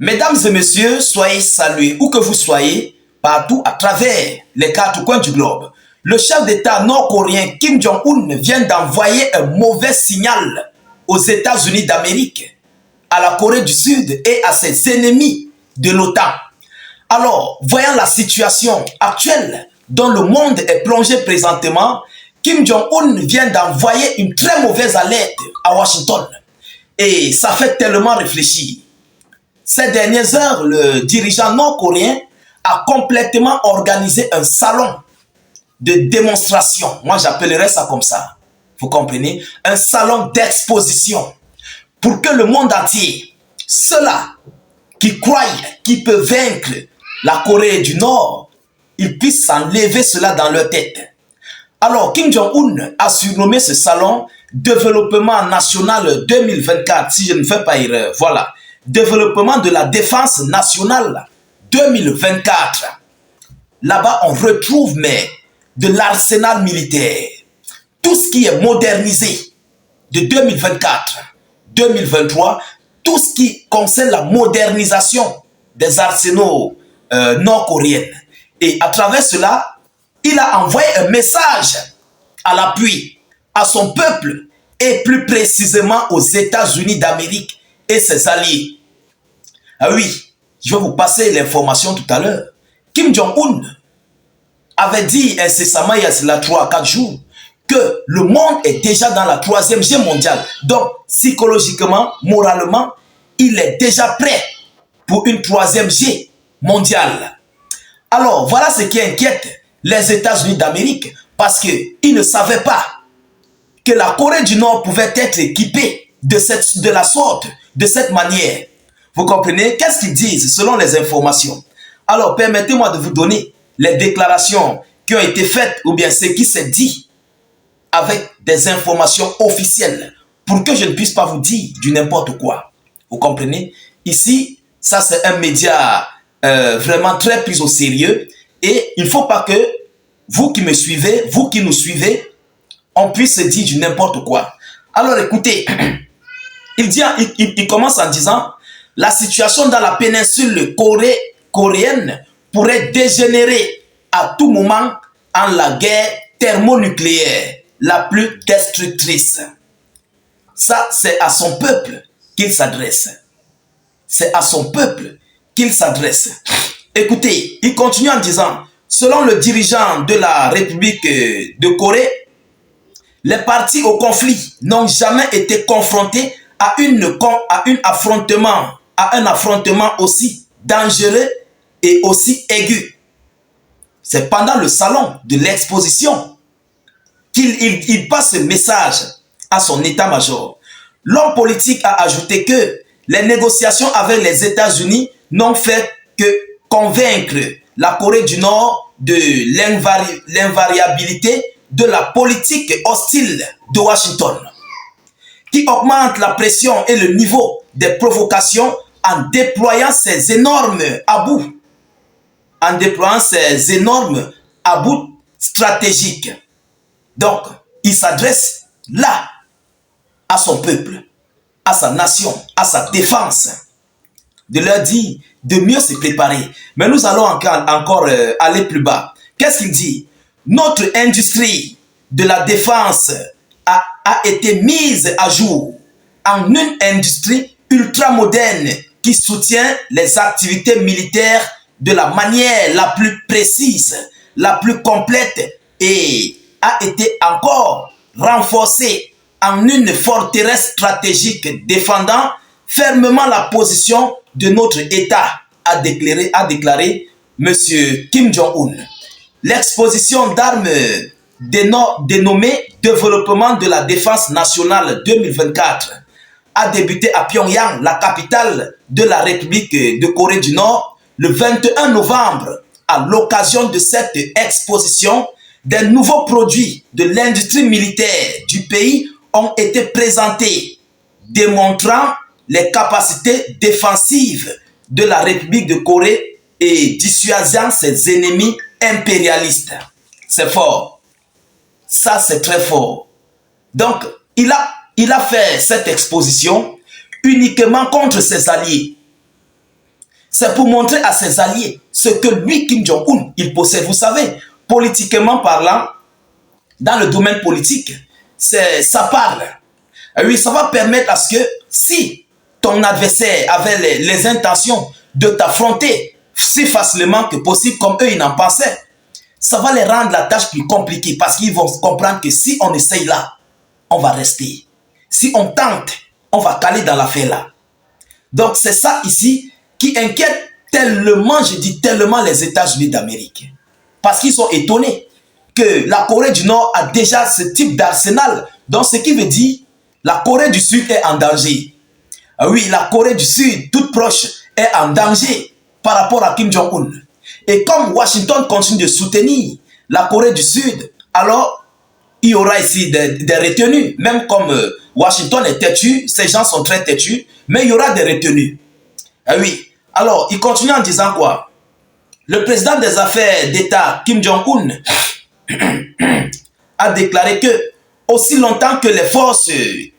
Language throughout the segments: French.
Mesdames et messieurs, soyez salués où que vous soyez, partout à travers les quatre coins du globe. Le chef d'État nord-coréen Kim Jong-un vient d'envoyer un mauvais signal aux États-Unis d'Amérique, à la Corée du Sud et à ses ennemis de l'OTAN. Alors, voyant la situation actuelle dont le monde est plongé présentement, Kim Jong-un vient d'envoyer une très mauvaise alerte à Washington. Et ça fait tellement réfléchir. Ces dernières heures, le dirigeant nord-coréen a complètement organisé un salon de démonstration. Moi, j'appellerais ça comme ça. Vous comprenez? Un salon d'exposition. Pour que le monde entier, ceux-là qui croient qu'ils peuvent vaincre la Corée du Nord, ils puissent s'enlever cela dans leur tête. Alors, Kim Jong-un a surnommé ce salon Développement National 2024, si je ne fais pas erreur. Voilà. Développement de la défense nationale 2024. Là-bas, on retrouve de l'arsenal militaire. Tout ce qui est modernisé de 2024, 2023, tout ce qui concerne la modernisation des arsenaux nord-coréens. Et à travers cela, il a envoyé un message à l'appui à son peuple et plus précisément aux États-Unis d'Amérique et ses alliés. Ah oui, je vais vous passer l'information tout à l'heure. Kim Jong-un avait dit incessamment il y a cela 3 à 4 jours que le monde est déjà dans la 3e guerre mondiale. Donc, psychologiquement, moralement, il est déjà prêt pour une 3e guerre mondiale. Alors, voilà ce qui inquiète les États-Unis d'Amérique parce qu'ils ne savaient pas que la Corée du Nord pouvait être équipée de la sorte, de cette manière. Vous comprenez? Qu'est-ce qu'ils disent selon les informations? Alors, permettez-moi de vous donner les déclarations qui ont été faites ou bien ce qui s'est dit avec des informations officielles pour que je ne puisse pas vous dire du n'importe quoi. Vous comprenez? Ici, ça c'est un média vraiment très pris au sérieux et il ne faut pas que vous qui me suivez, vous qui nous suivez, on puisse se dire du n'importe quoi. Alors écoutez, il commence en disant la situation dans la péninsule coréenne pourrait dégénérer à tout moment en la guerre thermonucléaire la plus destructrice. Ça, c'est à son peuple qu'il s'adresse. C'est à son peuple qu'il s'adresse. Écoutez, il continue en disant, selon le dirigeant de la République de Corée, les partis au conflit n'ont jamais été confrontés à un affrontement aussi dangereux et aussi aigu. C'est pendant le salon de l'exposition qu'il passe ce message à son état-major. L'homme politique a ajouté que les négociations avec les États-Unis n'ont fait que convaincre la Corée du Nord de l'invariabilité de la politique hostile de Washington, qui augmente la pression et le niveau des provocations en déployant ses énormes abus stratégiques. Donc, il s'adresse là à son peuple, à sa nation, à sa défense, de leur dire de mieux se préparer. Mais nous allons encore aller plus bas. Qu'est-ce qu'il dit? Notre industrie de la défense a été mise à jour en une industrie ultramoderne qui soutient les activités militaires de la manière la plus précise, la plus complète et a été encore renforcée en une forteresse stratégique défendant fermement la position de notre État, a déclaré M. Kim Jong-un. L'exposition d'armes dénommée Développement de la défense nationale 2024 a débuté à Pyongyang, la capitale de la République de Corée du Nord, le 21 novembre. À l'occasion de cette exposition, des nouveaux produits de l'industrie militaire du pays ont été présentés, démontrant les capacités défensives de la République de Corée et dissuadant ses ennemis impérialistes. C'est fort. Ça, c'est très fort. Donc, il a fait cette exposition uniquement contre ses alliés. C'est pour montrer à ses alliés ce que lui, Kim Jong-un, il possède. Vous savez, politiquement parlant, dans le domaine politique, ça parle. Oui, ça va permettre à ce que si ton adversaire avait les intentions de t'affronter si facilement que possible, comme eux, ils n'en pensaient, ça va les rendre la tâche plus compliquée parce qu'ils vont comprendre que si on essaye là, on va rester. Si on tente, on va caler dans l'affaire là. Donc c'est ça ici qui inquiète tellement, je dis tellement les États-Unis d'Amérique. Parce qu'ils sont étonnés que la Corée du Nord a déjà ce type d'arsenal. Donc ce qui veut dire la Corée du Sud est en danger. Oui, la Corée du Sud, toute proche, est en danger par rapport à Kim Jong-un. Et comme Washington continue de soutenir la Corée du Sud, alors il y aura ici des retenues. Même comme Washington est têtu, ces gens sont très têtus, mais il y aura des retenues. Ah oui. Alors, il continue en disant quoi? Le président des affaires d'État, Kim Jong-un, a déclaré que aussi longtemps que les forces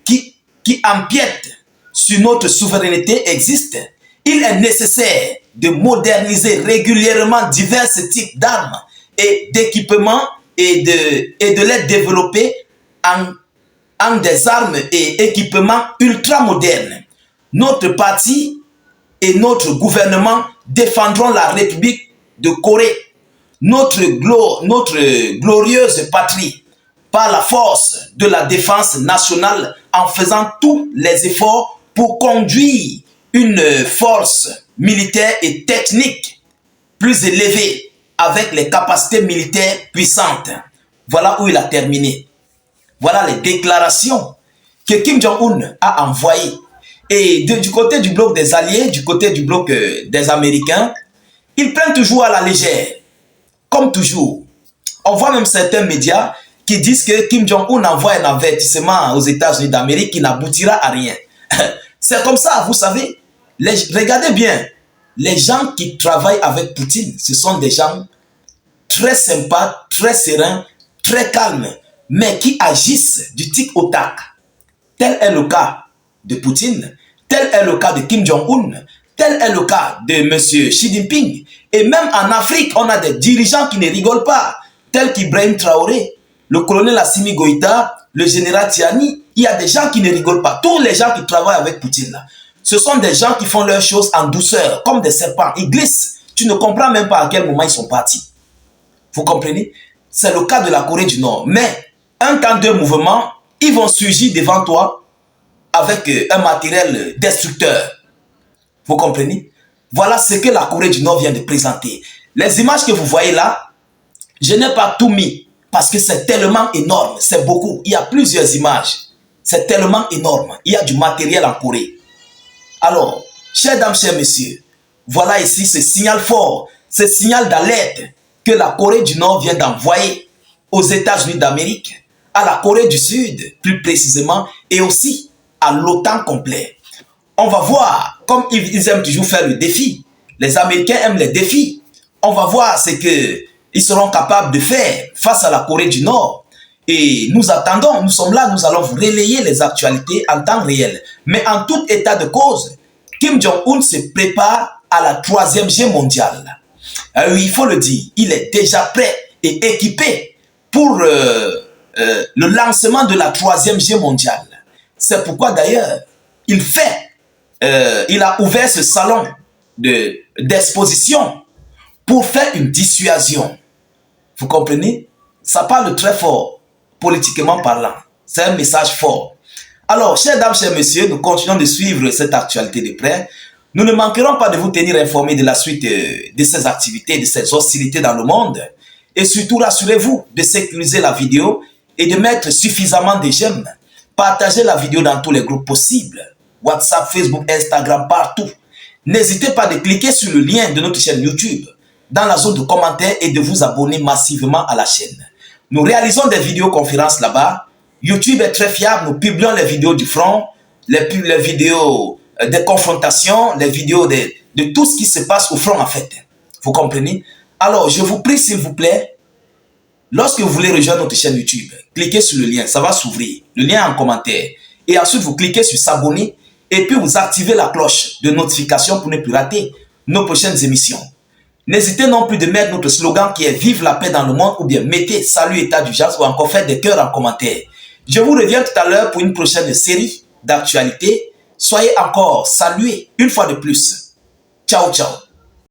qui empiètent sur notre souveraineté existent, il est nécessaire de moderniser régulièrement divers types d'armes et d'équipements et de les développer en des armes et équipements ultra modernes. Notre parti et notre gouvernement défendront la République de Corée, notre glorieuse patrie, par la force de la défense nationale en faisant tous les efforts pour conduire une force militaire et technique plus élevée avec les capacités militaires puissantes. Voilà où il a terminé. Voilà les déclarations que Kim Jong-un a envoyées. Et du côté du bloc des alliés, du côté du bloc des Américains, ils prennent toujours à la légère. Comme toujours. On voit même certains médias qui disent que Kim Jong-un envoie un avertissement aux États-Unis d'Amérique qui n'aboutira à rien. C'est comme ça, vous savez. Regardez bien. Les gens qui travaillent avec Poutine, ce sont des gens très sympas, très sereins, très calmes, mais qui agissent du tic au tac. Tel est le cas de Poutine, tel est le cas de Kim Jong-un, tel est le cas de M. Xi Jinping. Et même en Afrique, on a des dirigeants qui ne rigolent pas, tels qu'Ibrahim Traoré, le colonel Assimi Goïta, le général Tiani. Il y a des gens qui ne rigolent pas. Tous les gens qui travaillent avec Poutine, là, ce sont des gens qui font leurs choses en douceur, comme des serpents. Ils glissent. Tu ne comprends même pas à quel moment ils sont partis. Vous comprenez? C'est le cas de la Corée du Nord. Mais un temps de mouvement, ils vont surgir devant toi avec un matériel destructeur. Vous comprenez? Voilà ce que la Corée du Nord vient de présenter. Les images que vous voyez là, je n'ai pas tout mis parce que c'est tellement énorme. C'est beaucoup. Il y a plusieurs images. C'est tellement énorme. Il y a du matériel en Corée. Alors, chers dames, chers messieurs, voilà ici ce signal fort, ce signal d'alerte que la Corée du Nord vient d'envoyer aux États-Unis d'Amérique, à la Corée du Sud, plus précisément, et aussi à l'OTAN complet. On va voir, comme ils aiment toujours faire le défi, les Américains aiment les défis, on va voir ce qu'ils seront capables de faire face à la Corée du Nord. Et nous attendons, nous sommes là, nous allons vous relayer les actualités en temps réel. Mais en tout état de cause, Kim Jong-un se prépare à la 3e guerre mondiale. Oui, il faut le dire, il est déjà prêt et équipé pour le lancement de la 3e guerre mondiale. C'est pourquoi d'ailleurs, il a ouvert ce salon d'exposition pour faire une dissuasion. Vous comprenez? Ça parle très fort, politiquement parlant. C'est un message fort. Alors, chers dames, chers messieurs, nous continuons de suivre cette actualité de près. Nous ne manquerons pas de vous tenir informés de la suite de ces activités, de ces hostilités dans le monde. Et surtout, rassurez-vous de sécuriser la vidéo et de mettre suffisamment de j'aime. Partagez la vidéo dans tous les groupes possibles. WhatsApp, Facebook, Instagram, partout. N'hésitez pas de cliquer sur le lien de notre chaîne YouTube dans la zone de commentaires et de vous abonner massivement à la chaîne. Nous réalisons des vidéoconférences là-bas. YouTube est très fiable. Nous publions les vidéos du front, les vidéos des confrontations, les vidéos de tout ce qui se passe au front en fait. Vous comprenez? Alors, je vous prie s'il vous plaît, lorsque vous voulez rejoindre notre chaîne YouTube, cliquez sur le lien, ça va s'ouvrir. Le lien est en commentaire. Et ensuite, vous cliquez sur s'abonner et puis vous activez la cloche de notification pour ne plus rater nos prochaines émissions. N'hésitez non plus de mettre notre slogan qui est Vive la paix dans le monde ou bien mettez Salut état d'urgence ou encore faites des cœurs en commentaire. Je vous reviens tout à l'heure pour une prochaine série d'actualités. Soyez encore salués une fois de plus. Ciao, ciao.